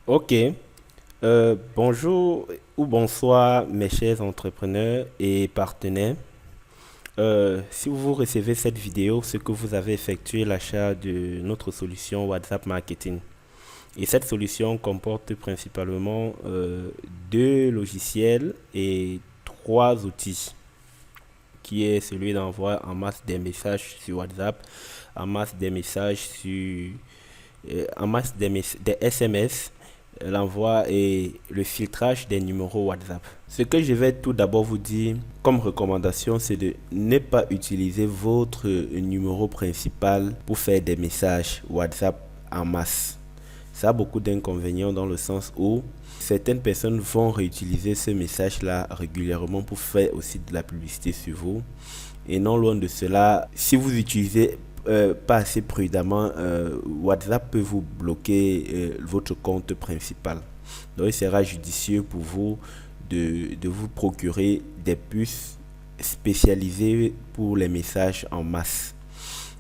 Ok. Bonjour ou bonsoir mes chers entrepreneurs et partenaires. Si vous recevez cette vidéo, c'est que vous avez effectué l'achat de notre solution WhatsApp Marketing. Et cette solution comporte principalement deux logiciels et trois outils, qui est celui d'envoi en masse des messages sur WhatsApp, en masse des messages sur, en masse des SMS, l'envoi et le filtrage des numéros WhatsApp. Ce que je vais tout d'abord vous dire comme recommandation, c'est de ne pas utiliser votre numéro principal pour faire des messages WhatsApp en masse. Ça a beaucoup d'inconvénients dans le sens où certaines personnes vont réutiliser ce message-là régulièrement pour faire aussi de la publicité sur vous. Et non loin de cela, si vous utilisez pas assez prudemment, WhatsApp peut vous bloquer votre compte principal. Donc il sera judicieux pour vous de vous procurer des puces spécialisées pour les messages en masse.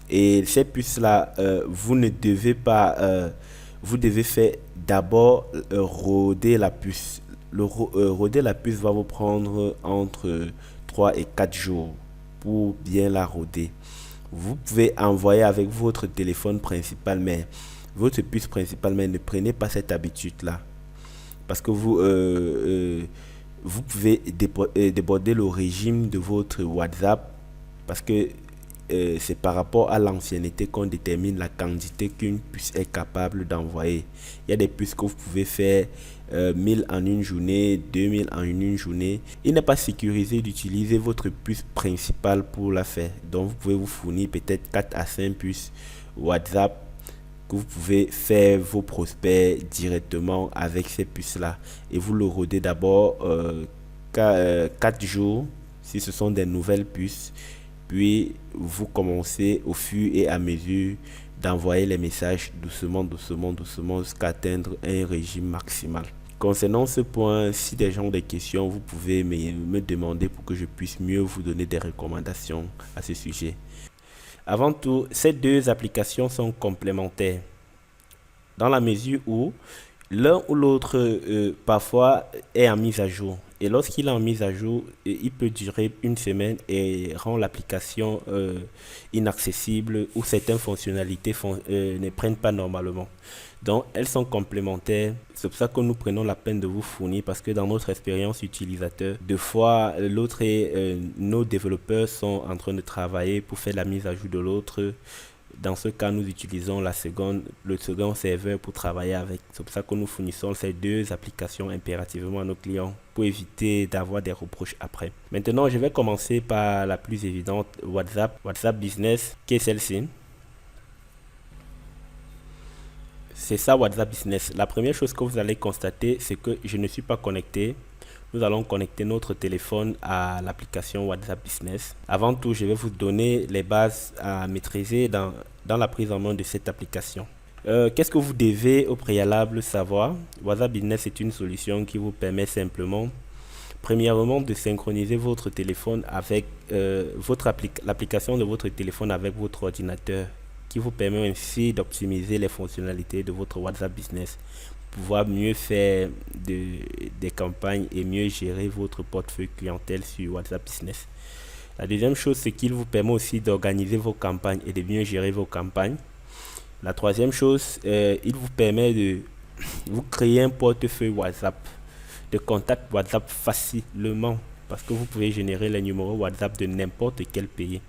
Et ces puces-là, vous ne devez pas, vous devez faire d'abord roder la puce. Roder la puce va vous prendre entre 3 et 4 jours pour bien la roder. Vous pouvez envoyer avec votre téléphone principal, mais votre puce principale, mais ne prenez pas cette habitude-là. Parce que vous pouvez déborder le régime de votre WhatsApp parce que c'est par rapport à l'ancienneté qu'on détermine la quantité qu'une puce est capable d'envoyer. Il y a des puces que vous pouvez faire 1000 en une journée, 2000 en une journée. Il n'est pas sécurisé d'utiliser votre puce principale pour la faire. Donc vous pouvez vous fournir peut-être 4 à 5 puces WhatsApp que vous pouvez faire vos prospects directement avec ces puces-là. Et vous le rodez d'abord 4 jours si ce sont des nouvelles puces. Puis vous commencez au fur et à mesure d'envoyer les messages doucement, doucement, doucement jusqu'à atteindre un régime maximal. Concernant ce point, si des gens ont des questions, vous pouvez me demander pour que je puisse mieux vous donner des recommandations à ce sujet. Avant tout, ces deux applications sont complémentaires dans la mesure où l'un ou l'autre parfois est en mise à jour. Et lorsqu'il est en mise à jour, il peut durer une semaine et rend l'application inaccessible ou certaines fonctionnalités ne prennent pas normalement. Donc, elles sont complémentaires. C'est pour ça que nous prenons la peine de vous fournir parce que dans notre expérience utilisateur, deux fois l'autre et nos développeurs sont en train de travailler pour faire la mise à jour de l'autre. Dans ce cas, nous utilisons le second serveur pour travailler avec. C'est pour ça que nous fournissons ces deux applications impérativement à nos clients pour éviter d'avoir des reproches après. Maintenant, je vais commencer par la plus évidente, WhatsApp. WhatsApp Business, qui est celle-ci. C'est ça WhatsApp Business. La première chose que vous allez constater, c'est que je ne suis pas connecté. Nous allons connecter notre téléphone à l'application WhatsApp Business. Avant tout, je vais vous donner les bases à maîtriser dans la prise en main de cette application. Qu'est-ce que vous devez au préalable savoir? WhatsApp Business est une solution qui vous permet simplement, premièrement, de synchroniser votre téléphone avec l'application de votre téléphone avec votre ordinateur, qui vous permet ainsi d'optimiser les fonctionnalités de votre WhatsApp Business, pouvoir mieux faire des campagnes et mieux gérer votre portefeuille clientèle sur WhatsApp Business. La deuxième chose, c'est qu'il vous permet aussi d'organiser vos campagnes et de mieux gérer vos campagnes. La troisième chose, il vous permet de vous créer un portefeuille WhatsApp, de contact WhatsApp facilement parce que vous pouvez générer les numéros WhatsApp de n'importe quel pays.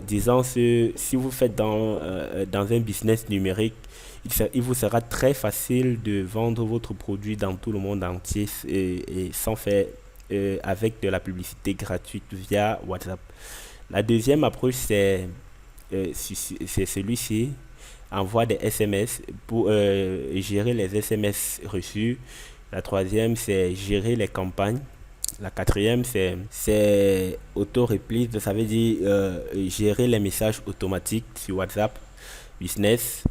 Disons, si vous faites dans un business numérique, il vous sera très facile de vendre votre produit dans tout le monde entier et sans faire avec de la publicité gratuite via WhatsApp. La deuxième approche, c'est celui-ci, envoi des SMS pour gérer les SMS reçus. La troisième, c'est gérer les campagnes. La quatrième, c'est auto-repli, ça veut dire gérer les messages automatiques sur WhatsApp Business.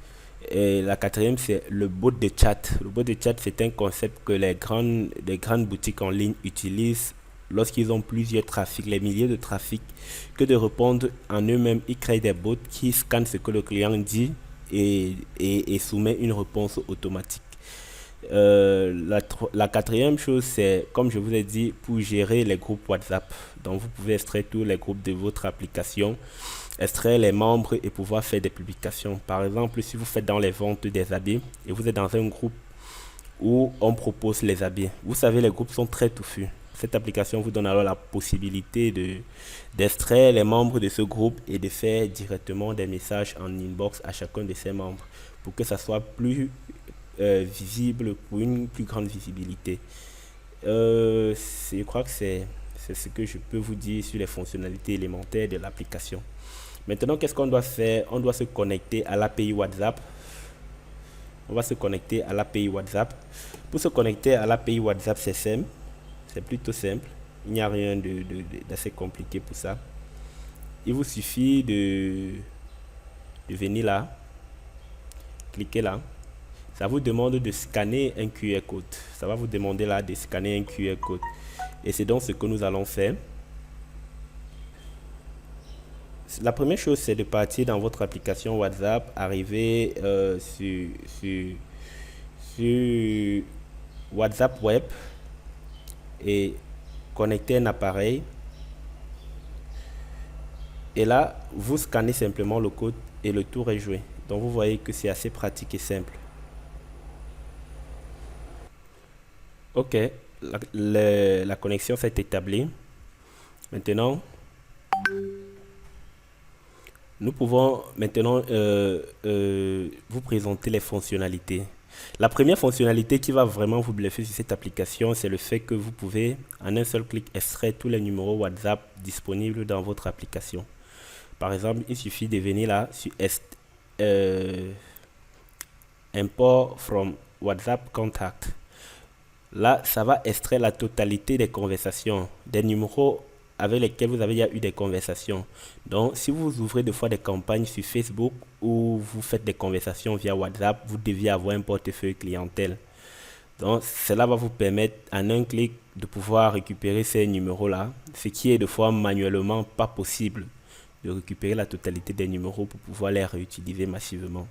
Et la quatrième, c'est le bot de chat. Le bot de chat, c'est un concept que les grandes boutiques en ligne utilisent lorsqu'ils ont plusieurs trafics, les milliers de trafics, que de répondre en eux-mêmes. Ils créent des bots qui scannent ce que le client dit et soumet une réponse automatique. La quatrième chose, c'est, comme je vous ai dit, pour gérer les groupes WhatsApp. Donc, vous pouvez extraire tous les groupes de votre application, extraire les membres et pouvoir faire des publications. Par exemple, si vous faites dans les ventes des habits et vous êtes dans un groupe où on propose les habits, vous savez, les groupes sont très touffus. Cette application vous donne alors la possibilité d'extraire les membres de ce groupe et de faire directement des messages en inbox à chacun de ces membres pour que ça soit plus visible, pour une plus grande visibilité. Je crois que c'est ce que je peux vous dire sur les fonctionnalités élémentaires de l'application. Maintenant, qu'est-ce qu'on doit faire? On doit se connecter à l'API WhatsApp. On va se connecter à l'API WhatsApp. Pour se connecter à l'API WhatsApp, c'est simple. C'est plutôt simple. Il n'y a rien d'assez compliqué pour ça. Il vous suffit de venir là, cliquer là. Ça vous demande de scanner un QR code. Ça va vous demander là de scanner un QR code. Et c'est donc ce que nous allons faire. La première chose, c'est de partir dans votre application WhatsApp, arriver sur WhatsApp Web et connecter un appareil. Et là, vous scannez simplement le code et le tour est joué. Donc vous voyez que c'est assez pratique et simple. Ok, la connexion s'est établie. Maintenant, nous pouvons maintenant vous présenter les fonctionnalités. La première fonctionnalité qui va vraiment vous bluffer sur cette application, c'est le fait que vous pouvez en un seul clic extraire tous les numéros WhatsApp disponibles dans votre application. Par exemple, il suffit de venir là sur Import from WhatsApp Contact. Là, ça va extraire la totalité des conversations, des numéros avec lesquels vous avez déjà eu des conversations. Donc, si vous ouvrez des fois des campagnes sur Facebook ou vous faites des conversations via WhatsApp, vous deviez avoir un portefeuille clientèle. Donc, cela va vous permettre en un clic de pouvoir récupérer ces numéros-là, ce qui est de fois manuellement pas possible de récupérer la totalité des numéros pour pouvoir les réutiliser massivement.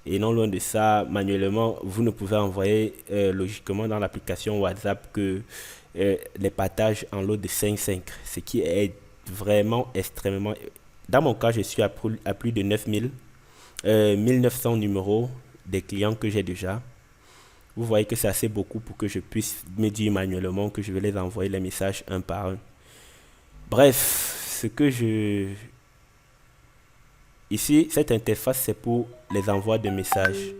Et non loin de ça, manuellement, vous ne pouvez envoyer logiquement dans l'application WhatsApp que les partages en lot de 5-5, ce qui est vraiment extrêmement... Dans mon cas, je suis à plus de 1900 numéros des clients que j'ai déjà. Vous voyez que c'est assez beaucoup pour que je puisse me dire manuellement que je vais les envoyer les messages un par un. Bref, ce que je... Ici, cette interface, c'est pour les envois de messages.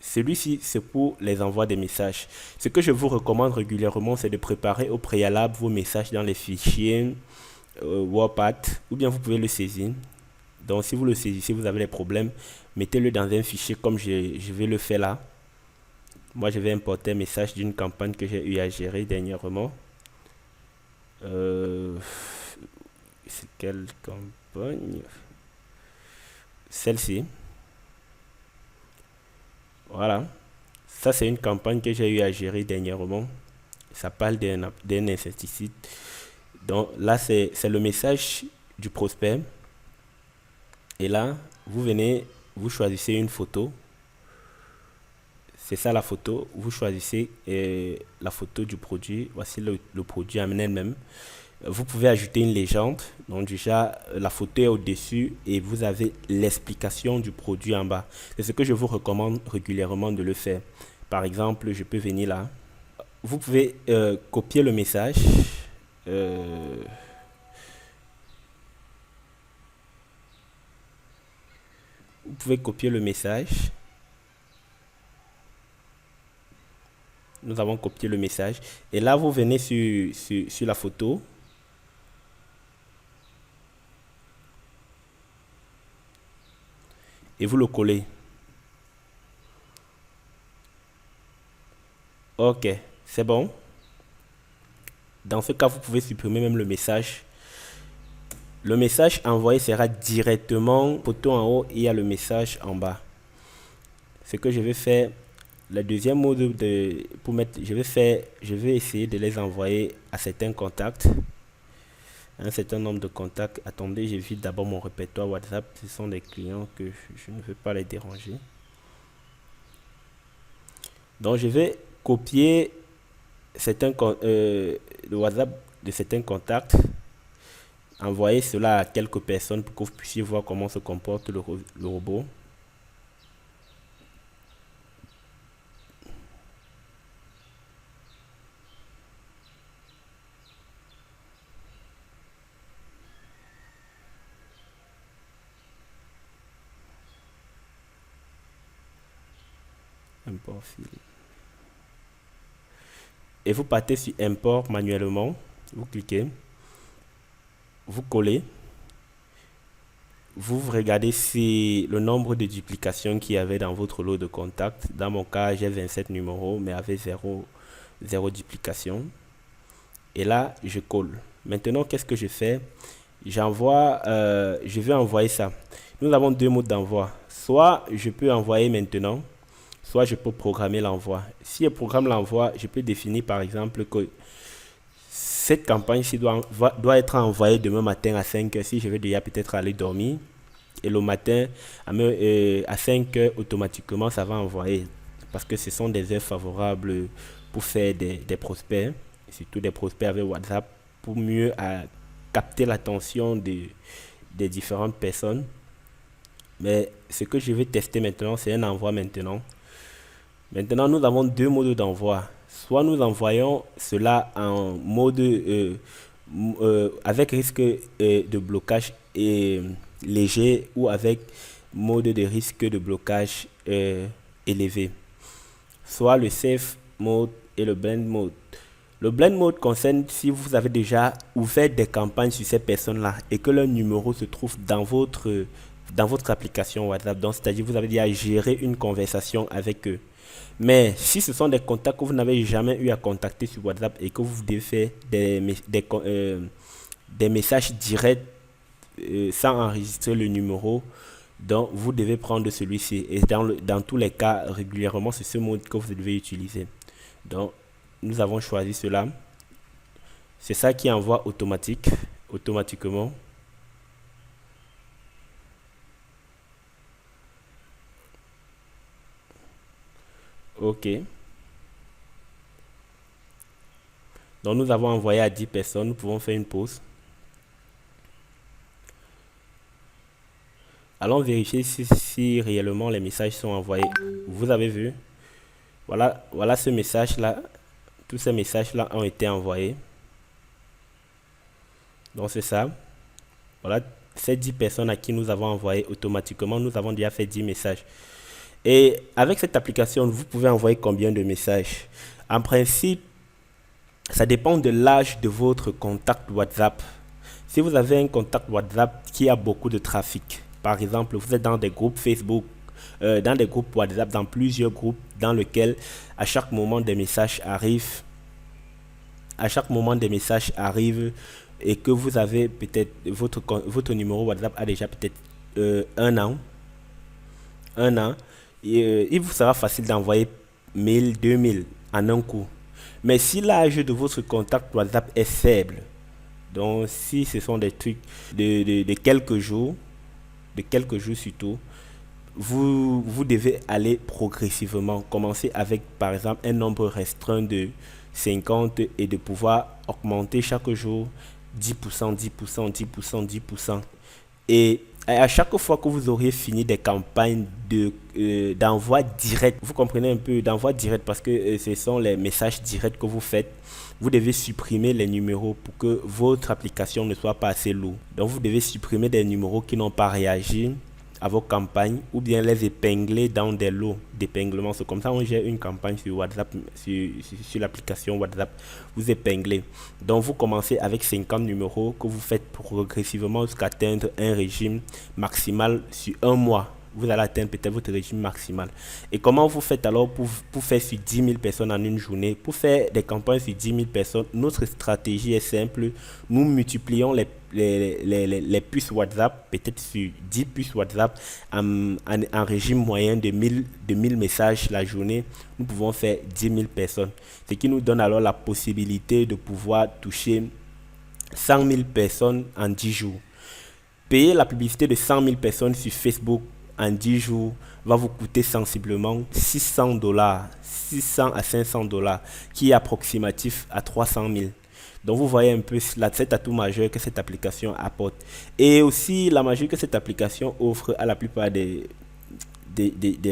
Celui-ci, c'est pour les envois de messages. Ce que je vous recommande régulièrement, c'est de préparer au préalable vos messages dans les fichiers WordPad, ou bien vous pouvez le saisir. Donc, si vous le saisissez, vous avez des problèmes, mettez-le dans un fichier comme je vais le faire là. Moi, je vais importer un message d'une campagne que j'ai eu à gérer dernièrement. C'est quelle campagne? Celle-ci. Voilà. Ça, c'est une campagne que j'ai eu à gérer dernièrement. Ça parle d'un insecticide. Donc là, c'est le message du prospect. Et là, vous venez, vous choisissez une photo. C'est ça la photo. Vous choisissez la photo du produit. Voici le produit en elle-même. Vous pouvez ajouter une légende. Donc déjà, la photo est au-dessus et vous avez l'explication du produit en bas. C'est ce que je vous recommande régulièrement de le faire. Par exemple, je peux venir là. Vous pouvez copier le message. Vous pouvez copier le message. Nous avons copié le message. Et là, vous venez sur la photo. Et vous le collez. Ok, c'est bon. Dans ce cas, vous pouvez supprimer même le message. Le message envoyé sera directement photo en haut et il y a le message en bas. Ce que je vais faire, le deuxième mode pour mettre, je vais essayer de les envoyer à certains contacts. Un certain nombre de contacts. Attendez, j'évite d'abord mon répertoire WhatsApp. Ce sont des clients que je ne veux pas les déranger. Donc, je vais copier le WhatsApp de certains contacts, envoyer cela à quelques personnes pour que vous puissiez voir comment se comporte le robot. Import fil. Et vous partez sur import manuellement, vous cliquez, vous collez, vous regardez si le nombre de duplications qu'il y avait dans votre lot de contacts. Dans mon cas, j'ai 27 numéros, mais avec 0 duplication. Et là, je colle. Maintenant, qu'est-ce que je fais? Je vais envoyer ça. Nous avons deux modes d'envoi. Soit je peux envoyer maintenant, soit je peux programmer l'envoi. Si je programme l'envoi, je peux définir par exemple que cette campagne-ci doit être envoyée demain matin à 5 heures si je vais déjà peut-être aller dormir. Et le matin, à 5 heures, automatiquement, ça va envoyer. Parce que ce sont des heures favorables pour faire des prospects, surtout des prospects avec WhatsApp, pour mieux capter l'attention des différentes personnes. Mais ce que je vais tester maintenant, c'est un envoi maintenant. Maintenant, nous avons deux modes d'envoi. Soit nous envoyons cela en mode avec risque de blocage léger ou avec mode de risque de blocage élevé. Soit le safe mode et le blend mode. Le blend mode concerne si vous avez déjà ouvert des campagnes sur ces personnes-là et que leur numéro se trouve dans votre application WhatsApp. Donc, c'est-à-dire que vous avez déjà géré une conversation avec eux. Mais si ce sont des contacts que vous n'avez jamais eu à contacter sur WhatsApp et que vous devez faire des messages directs sans enregistrer le numéro, donc vous devez prendre celui-ci. Et dans tous les cas, régulièrement, c'est ce mode que vous devez utiliser. Donc, nous avons choisi cela. C'est ça qui envoie automatiquement. OK. Donc, nous avons envoyé à 10 personnes. Nous pouvons faire une pause. Allons vérifier si réellement les messages sont envoyés. Vous avez vu? Voilà ce message-là. Tous ces messages-là ont été envoyés. Donc, c'est ça. Voilà ces 10 personnes à qui nous avons envoyé automatiquement. Nous avons déjà fait 10 messages. Et avec cette application, vous pouvez envoyer combien de messages? En principe, ça dépend de l'âge de votre contact WhatsApp. Si vous avez un contact WhatsApp qui a beaucoup de trafic, par exemple, vous êtes dans des groupes Facebook, dans des groupes WhatsApp, dans plusieurs groupes dans lesquels à chaque moment des messages arrivent, et que vous avez peut-être votre numéro WhatsApp a déjà peut-être un an, il vous sera facile d'envoyer 1000, 2000 en un coup. Mais si l'âge de votre contact WhatsApp est faible, donc si ce sont des trucs de quelques jours, surtout, vous devez aller progressivement. Commencer avec par exemple un nombre restreint de 50 et de pouvoir augmenter chaque jour 10%, 10%, 10%, 10%. Et à chaque fois que vous auriez fini des campagnes d'envoi direct, vous comprenez un peu, d'envoi direct parce que ce sont les messages directs que vous faites, vous devez supprimer les numéros pour que votre application ne soit pas assez lourde. Donc vous devez supprimer des numéros qui n'ont pas réagi à vos campagnes ou bien les épingler dans des lots d'épinglement. C'est comme ça on gère une campagne sur WhatsApp, sur l'application WhatsApp. Vous épinglez. Donc vous commencez avec 50 numéros que vous faites progressivement jusqu'à atteindre un régime maximal sur un mois. Vous allez atteindre peut-être votre régime maximal. Et comment vous faites alors pour faire sur 10 000 personnes en une journée? Pour faire des campagnes sur 10 000 personnes, notre stratégie est simple. Nous multiplions les puces WhatsApp, peut-être sur 10 puces WhatsApp, en régime moyen de 1000 messages la journée. Nous pouvons faire 10 000 personnes. Ce qui nous donne alors la possibilité de pouvoir toucher 100 000 personnes en 10 jours. Payer la publicité de 100 000 personnes sur Facebook en 10 jours va vous coûter sensiblement 600 dollars, 600 à 500 dollars, qui est approximatif à 300 000. Donc vous voyez un peu cet atout majeur que cette application apporte. Et aussi la magie que cette application offre à la plupart des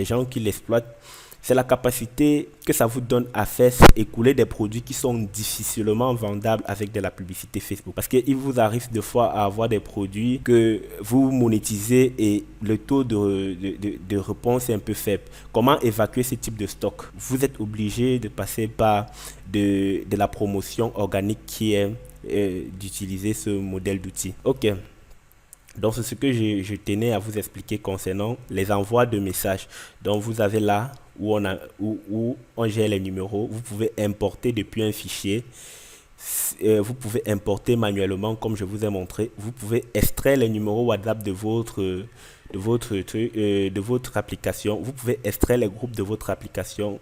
gens qui l'exploitent, c'est la capacité que ça vous donne à faire écouler des produits qui sont difficilement vendables avec de la publicité Facebook. Parce qu'il vous arrive des fois à avoir des produits que vous monétisez et le taux de réponse est un peu faible. Comment évacuer ce type de stock? Vous êtes obligé de passer par de la promotion organique qui est d'utiliser ce modèle d'outil. Ok. Donc c'est ce que je tenais à vous expliquer concernant les envois de messages. Donc vous avez là où on gère les numéros. Vous pouvez importer depuis un fichier. Vous pouvez importer manuellement comme je vous ai montré. Vous pouvez extraire les numéros WhatsApp de votre application. Vous pouvez extraire les groupes de votre application.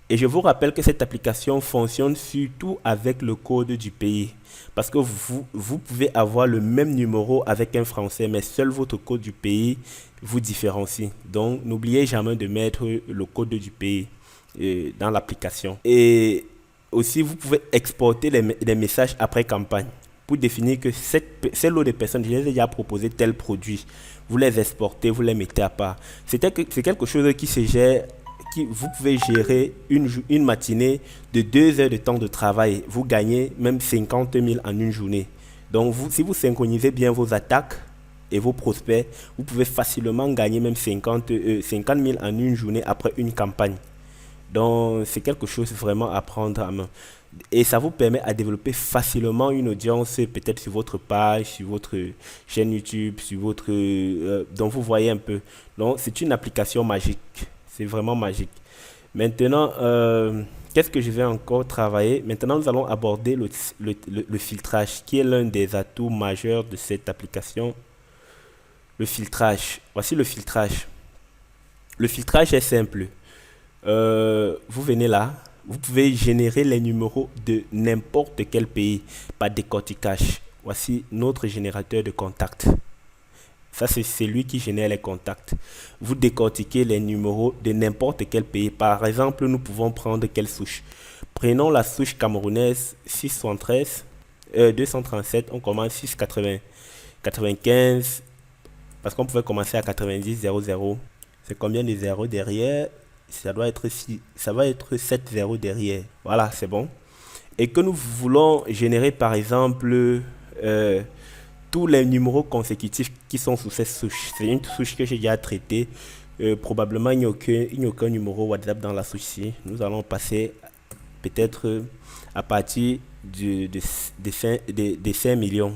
Et je vous rappelle que cette application fonctionne surtout avec le code du pays. Parce que vous pouvez avoir le même numéro avec un Français, mais seul votre code du pays vous différencie. Donc, n'oubliez jamais de mettre le code du pays dans l'application. Et aussi, vous pouvez exporter les messages après campagne pour définir que ces lots de personnes, je les ai déjà proposé tel produit. Vous les exportez, vous les mettez à part. C'est quelque chose qui se gère. Vous pouvez gérer une matinée de 2 heures de temps de travail. Vous gagnez même 50 000 en une journée. Donc, si vous synchronisez bien vos attaques et vos prospects, vous pouvez facilement gagner même 50 000 en une journée après une campagne. Donc, c'est quelque chose vraiment à prendre en main. Et ça vous permet à développer facilement une audience, peut-être sur votre page, sur votre chaîne YouTube, sur votre... donc, vous voyez un peu. Donc, c'est une application magique. C'est vraiment magique. Maintenant, qu'est-ce que je vais encore travailler? Maintenant, nous allons aborder le filtrage, qui est l'un des atouts majeurs de cette application. Le filtrage. Voici le filtrage. Le filtrage est simple. Vous venez là, vous pouvez générer les numéros de n'importe quel pays par décortiquage. Voici notre générateur de contacts. Ça, c'est celui qui génère les contacts. Vous décortiquez les numéros de n'importe quel pays. Par exemple, nous pouvons prendre quelle souche? Prenons la souche camerounaise 673, 237, on commence 680, 95, parce qu'on pouvait commencer à 90, 00. C'est combien de zéros derrière? Ça va être 7 zéros derrière. Voilà, c'est bon. Et que nous voulons générer, par exemple, tous les numéros consécutifs qui sont sous cette souche. C'est une souche que j'ai déjà traitée. Probablement, il n'y a aucun numéro WhatsApp dans la souche-ci. Nous allons passer peut-être à partir des 5 millions.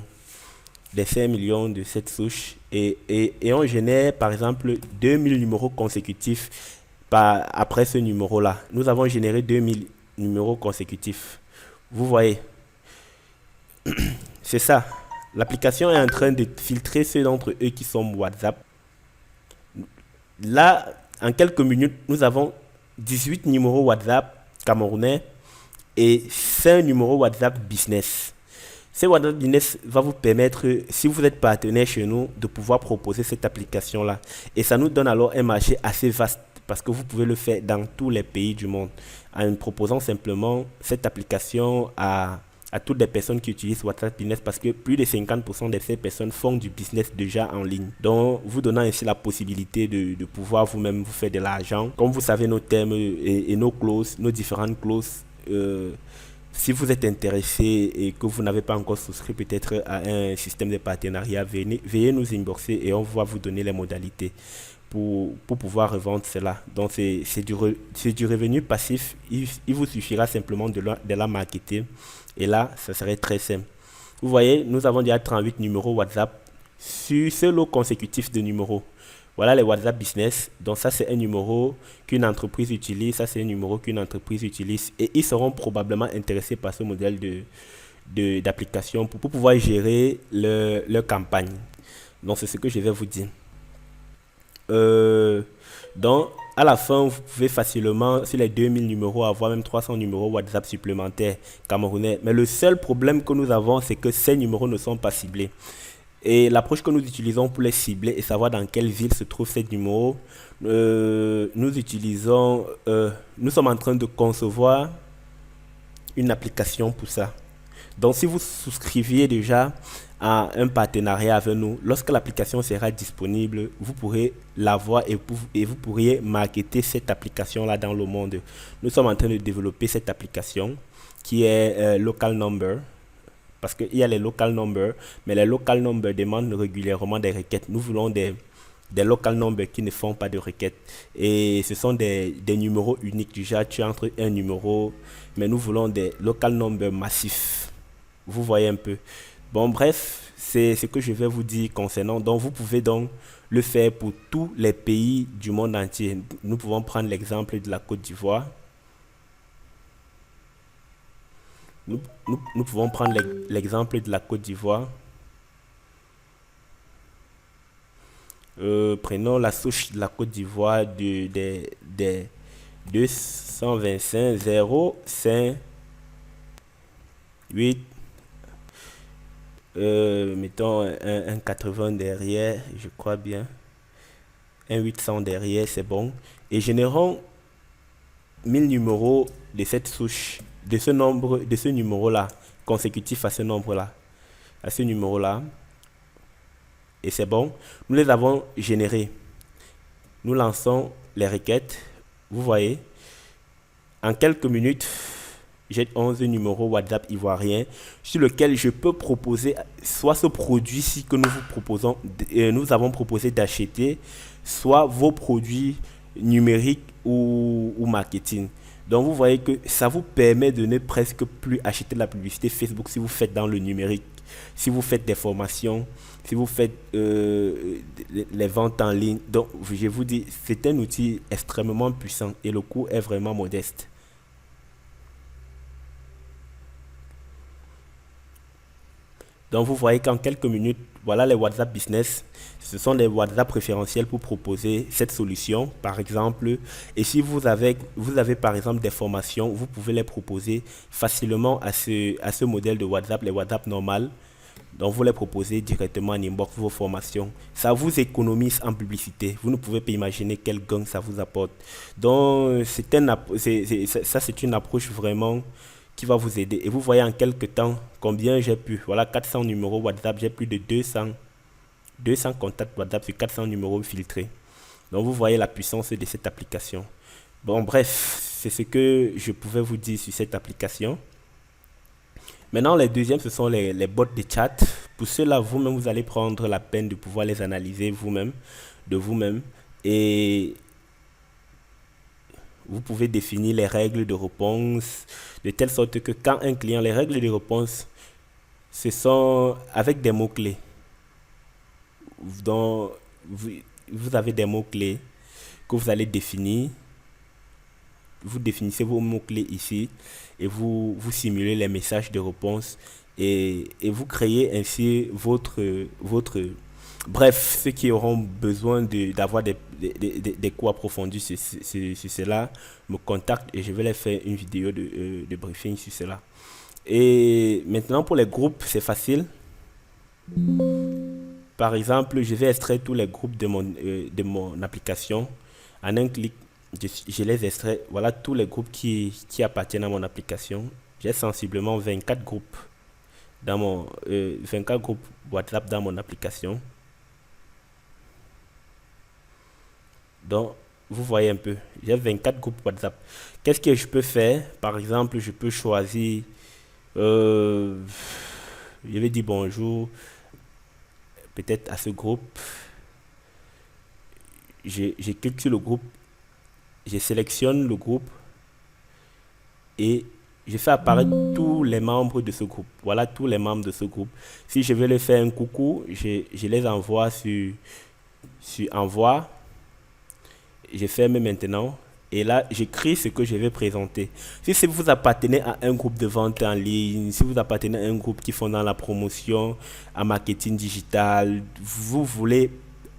Des 5 millions de cette souche. Et on génère, par exemple, 2000 numéros consécutifs après ce numéro-là. Nous avons généré 2000 numéros consécutifs. Vous voyez. C'est ça. L'application est en train de filtrer ceux d'entre eux qui sont WhatsApp. Là, en quelques minutes, nous avons 18 numéros WhatsApp camerounais et 5 numéros WhatsApp business. Ces WhatsApp business va vous permettre, si vous êtes partenaire chez nous, de pouvoir proposer cette application-là. Et ça nous donne alors un marché assez vaste parce que vous pouvez le faire dans tous les pays du monde en proposant simplement cette application à toutes les personnes qui utilisent WhatsApp Business, parce que plus de 50% de ces personnes font du business déjà en ligne. Donc, vous donnant ainsi la possibilité de pouvoir vous-même vous faire de l'argent. Comme vous savez nos termes et nos clauses, nos différentes clauses, si vous êtes intéressé et que vous n'avez pas encore souscrit peut-être à un système de partenariat, veuillez nous inboxer et on va vous donner les modalités pour pouvoir revendre cela. Donc, c'est du revenu passif. Il vous suffira simplement de la marketer. Et là, ça serait très simple. Vous voyez, nous avons déjà 38 numéros WhatsApp sur ce lot consécutif de numéros. Voilà les WhatsApp Business. Donc ça, c'est un numéro qu'une entreprise utilise. Ça, c'est un numéro qu'une entreprise utilise. Et ils seront probablement intéressés par ce modèle d'application pour pouvoir gérer leur campagne. Donc, c'est ce que je vais vous dire. Donc, à la fin, vous pouvez facilement, sur les 2000 numéros, avoir même 300 numéros WhatsApp supplémentaires camerounais. Mais le seul problème que nous avons, c'est que ces numéros ne sont pas ciblés. Et l'approche que nous utilisons pour les cibler et savoir dans quelle ville se trouve ces numéros, nous utilisons, nous sommes en train de concevoir une application pour ça. Donc, si vous souscriviez déjà à un partenariat avec nous, lorsque l'application sera disponible, vous pourrez la voir et vous pourriez marketer cette application-là dans le monde. Nous sommes en train de développer cette application qui est Local Number. Parce qu'il y a les local numbers, mais les local numbers demandent régulièrement des requêtes. Nous voulons des local numbers qui ne font pas de requêtes. Et ce sont des numéros uniques. Déjà, tu entres un numéro, mais nous voulons des local numbers massifs. Vous voyez un peu. Bon, bref, c'est ce que je vais vous dire concernant. Donc, vous pouvez donc le faire pour tous les pays du monde entier. Nous pouvons prendre l'exemple de la Côte d'Ivoire. Nous pouvons prendre l'exemple de la Côte d'Ivoire. Prenons la souche de la Côte d'Ivoire des 225 0 5 8. Mettons un 80 derrière, je crois bien. Un 800 derrière, c'est bon. Et générons 1000 numéros de cette souche, de ce nombre, de ce numéro-là, consécutif à ce nombre-là, à ce numéro-là. Et c'est bon. Nous les avons générés. Nous lançons les requêtes. Vous voyez, en quelques minutes, j'ai 11 numéros WhatsApp ivoiriens sur lequel je peux proposer soit ce produit-ci que nous vous proposons, nous avons proposé d'acheter, soit vos produits numériques ou marketing. Donc vous voyez que ça vous permet de ne presque plus acheter la publicité Facebook si vous faites dans le numérique, si vous faites des formations, si vous faites les ventes en ligne. Donc je vous dis, c'est un outil extrêmement puissant et le coût est vraiment modeste. Donc vous voyez qu'en quelques minutes, voilà les WhatsApp Business. Ce sont des WhatsApp préférentiels pour proposer cette solution, par exemple. Et si vous avez par exemple des formations, vous pouvez les proposer facilement à ce modèle de WhatsApp, les WhatsApp normales. Donc vous les proposez directement en inbox vos formations. Ça vous économise en publicité. Vous ne pouvez pas imaginer quel gain ça vous apporte. Donc c'est une approche vraiment qui va vous aider. Et vous voyez en quelques temps combien j'ai pu. Voilà 400 numéros WhatsApp, j'ai plus de 200 contacts WhatsApp sur 400 numéros filtrés. Donc vous voyez la puissance de cette application. Bon bref, c'est ce que je pouvais vous dire sur cette application. Maintenant les deuxièmes, ce sont les bots de chat. Pour cela, vous-même, vous allez prendre la peine de pouvoir les analyser vous-même, de vous-même. Et vous pouvez définir les règles de réponse de telle sorte que quand un client, les règles de réponse, ce sont avec des mots-clés. Donc, vous avez des mots-clés que vous allez définir. Vous définissez vos mots-clés ici et vous simulez les messages de réponse et vous créez ainsi votre. Bref, ceux qui auront besoin d'avoir des cours approfondis sur cela me contactent et je vais les faire une vidéo de briefing sur cela. Et maintenant pour les groupes, c'est facile. Par exemple, je vais extraire tous les groupes de mon application. En un clic, je les extrais. Voilà tous les groupes qui appartiennent à mon application. J'ai sensiblement 24 groupes dans 24 groupes WhatsApp dans mon application. Donc, vous voyez un peu, j'ai 24 groupes WhatsApp. Qu'est-ce que je peux faire? Par exemple, je peux choisir, je vais dire bonjour, peut-être à ce groupe. Je clique sur le groupe, je sélectionne le groupe et je fais apparaître tous les membres de ce groupe. Voilà tous les membres de ce groupe. Si je veux leur faire un coucou, je les envoie sur envoi. Je ferme maintenant et là j'écris ce que je vais présenter. Si vous appartenez à un groupe de vente en ligne, si vous appartenez à un groupe qui font dans la promotion, en marketing digital, vous voulez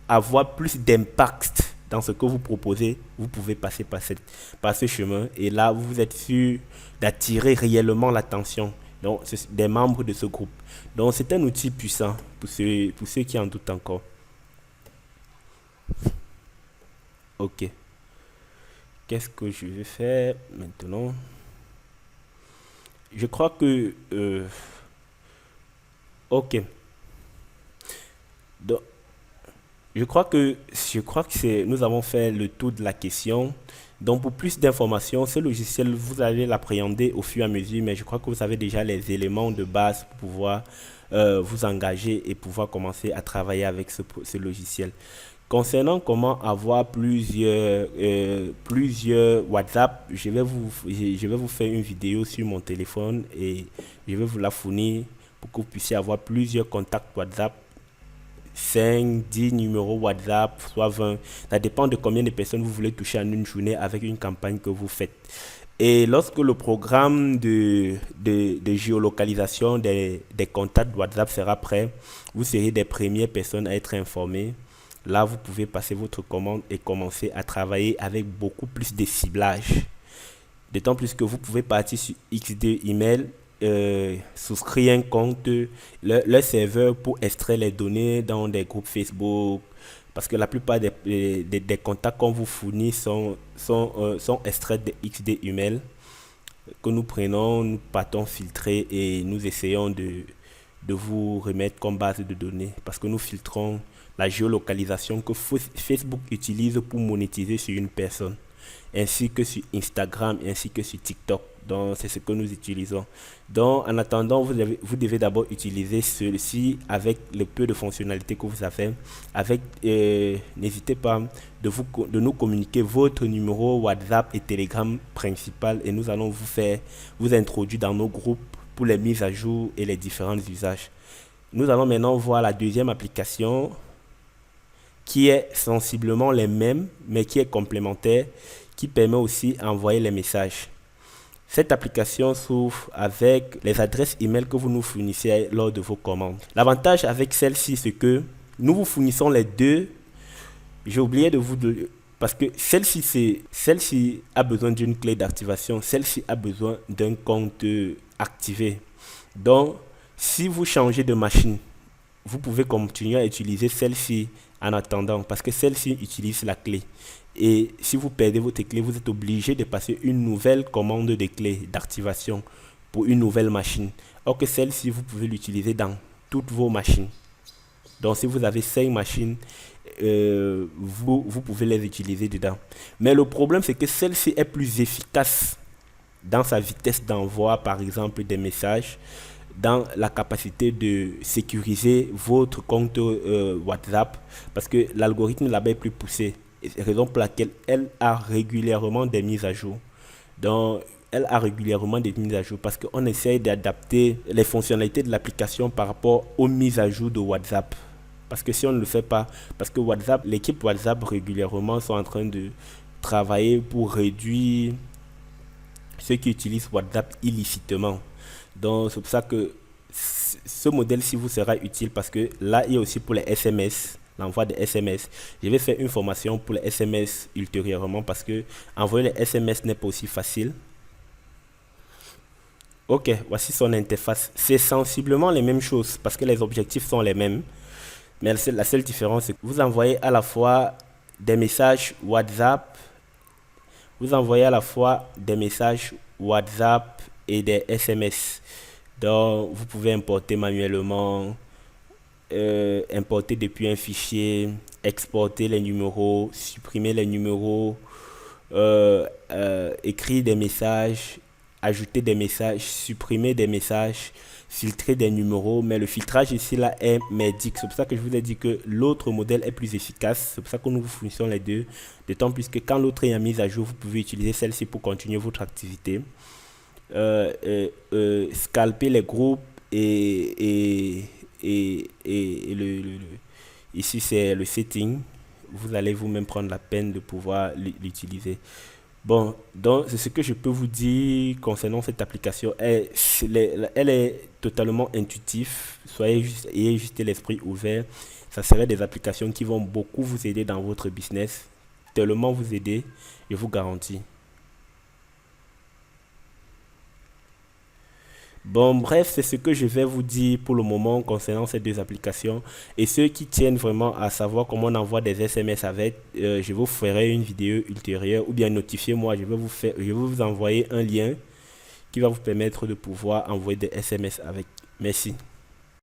avoir plus d'impact dans ce que vous proposez, vous pouvez passer par ce chemin et là vous êtes sûr d'attirer réellement l'attention Donc, c'est des membres de ce groupe. Donc, c'est un outil puissant pour ceux qui en doutent encore. Ok. Qu'est-ce que je vais faire maintenant? Je crois que... ok. Donc, je crois que nous avons fait le tour de la question. Donc, pour plus d'informations, ce logiciel, vous allez l'appréhender au fur et à mesure, mais je crois que vous avez déjà les éléments de base pour pouvoir vous engager et pouvoir commencer à travailler avec ce logiciel. Concernant comment avoir plusieurs WhatsApp, je vais vous faire une vidéo sur mon téléphone et je vais vous la fournir pour que vous puissiez avoir plusieurs contacts WhatsApp, 5 10 numéros WhatsApp, soit 20. Ça dépend de combien de personnes vous voulez toucher en une journée avec une campagne que vous faites. Et lorsque le programme de géolocalisation des contacts WhatsApp sera prêt, vous serez des premières personnes à être informées. Là, vous pouvez passer votre commande et commencer à travailler avec beaucoup plus de ciblage. D'autant plus que vous pouvez partir sur XD Email, souscrire un compte, le serveur pour extraire les données dans des groupes Facebook. Parce que la plupart des contacts qu'on vous fournit sont extraits de XD Email que nous prenons, nous partons filtrer et nous essayons de vous remettre comme base de données. Parce que nous filtrons la géolocalisation que Facebook utilise pour monétiser sur une personne, ainsi que sur Instagram, ainsi que sur TikTok. Donc, c'est ce que nous utilisons. Donc, en attendant, vous devez d'abord utiliser celui-ci avec le peu de fonctionnalités que vous avez. N'hésitez pas de nous communiquer votre numéro WhatsApp et Telegram principal et nous allons vous introduire dans nos groupes pour les mises à jour et les différents usages. Nous allons maintenant voir la deuxième application qui est sensiblement les mêmes, mais qui est complémentaire, qui permet aussi d'envoyer les messages. Cette application s'ouvre avec les adresses email que vous nous fournissez lors de vos commandes. L'avantage avec celle-ci, c'est que nous vous fournissons les deux. J'ai oublié de vous donner, parce que celle-ci a besoin d'une clé d'activation, celle-ci a besoin d'un compte activé. Donc, si vous changez de machine, vous pouvez continuer à utiliser celle-ci en attendant, parce que celle-ci utilise la clé. Et si vous perdez votre clé, vous êtes obligé de passer une nouvelle commande de clé d'activation pour une nouvelle machine. Or que celle-ci, vous pouvez l'utiliser dans toutes vos machines. Donc si vous avez 5 machines, vous pouvez les utiliser dedans. Mais le problème, c'est que celle-ci est plus efficace dans sa vitesse d'envoi, par exemple, des messages, dans la capacité de sécuriser votre compte WhatsApp, parce que l'algorithme là-bas est plus poussé. Et c'est la raison pour laquelle elle a régulièrement des mises à jour. Donc, elle a régulièrement des mises à jour parce qu'on essaye d'adapter les fonctionnalités de l'application par rapport aux mises à jour de WhatsApp. Parce que si on ne le fait pas, parce que WhatsApp, l'équipe WhatsApp régulièrement sont en train de travailler pour réduire ceux qui utilisent WhatsApp illicitement. Donc, c'est pour ça que ce modèle-ci vous sera utile parce que là, il y a aussi pour les SMS, l'envoi des SMS. Je vais faire une formation pour les SMS ultérieurement parce que envoyer les SMS n'est pas aussi facile. Ok, voici son interface. C'est sensiblement les mêmes choses parce que les objectifs sont les mêmes. Mais la seule différence, c'est que vous envoyez à la fois des messages WhatsApp, et des SMS. Donc, vous pouvez importer manuellement, importer depuis un fichier, exporter les numéros, supprimer les numéros, écrire des messages, ajouter des messages, supprimer des messages, filtrer des numéros. Mais le filtrage ici là est merdique. C'est pour ça que je vous ai dit que l'autre modèle est plus efficace. C'est pour ça que nous vous fournissons les deux. D'autant plus que quand l'autre est en mise à jour, vous pouvez utiliser celle-ci pour continuer votre activité. Scalper les groupes ici c'est le setting. Vous allez vous-même prendre la peine de pouvoir l'utiliser. Bon, donc c'est ce que je peux vous dire concernant cette application. Elle est totalement intuitive. Ayez juste l'esprit ouvert. Ça serait des applications qui vont beaucoup vous aider dans votre business. Tellement vous aider, je vous garantis. Bon, bref, c'est ce que je vais vous dire pour le moment concernant ces deux applications. Et ceux qui tiennent vraiment à savoir comment on envoie des SMS avec, je vous ferai une vidéo ultérieure ou bien notifiez-moi, je vais vous envoyer un lien qui va vous permettre de pouvoir envoyer des SMS avec. Merci.